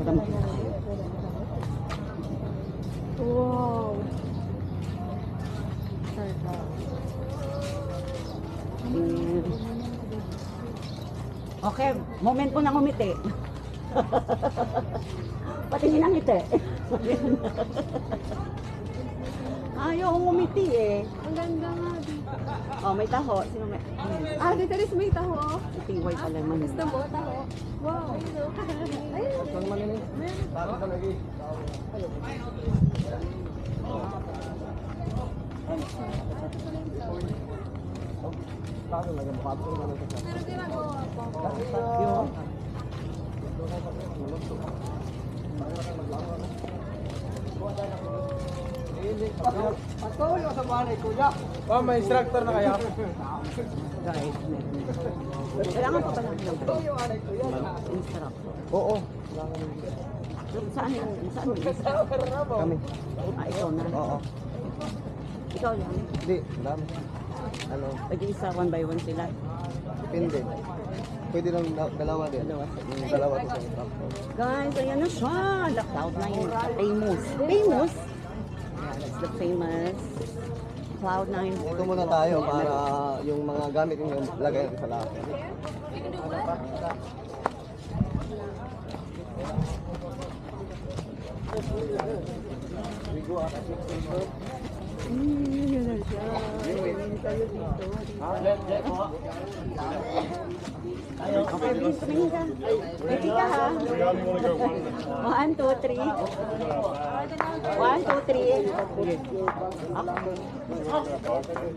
Wow. Okay, moment po na ngumiti. Patingin ang ngiti. Ayaw ngumiti eh. Ang ganda nga dito. Oh, may taho. Sino may? Ah, dito rin may taho. Itiway pala man. Gusto mo taho? Wow. Ayun. Kung maninig. Bago ka lagi. Bago lagi mapapos na lang sa. Pero ginagawa pa. Yung Patuloy sa bahay, kuya. Oh, may instructor na kaya? guys, kailangan pa pala ng instructor. Oo. Saan yung Kami. ikaw na. Oo. Ikaw lang. Hindi, dami. Ano, Pag-isa, one by one sila. depende. Pwede lang dalawa din. Dalawa. Dalawa din sa instructor. Guys, ayan na siya. The Cloud9 famous. Famous? Yeah, that's the famous Cloud9. Dito muna tayo para yung mga gamit yung lagay natin sa lahat. Yun na siya. Tayo dito. Okay, please, tumingin ka. Ready ka ha? 1, 2, 3. 1, 2, 3. Okay.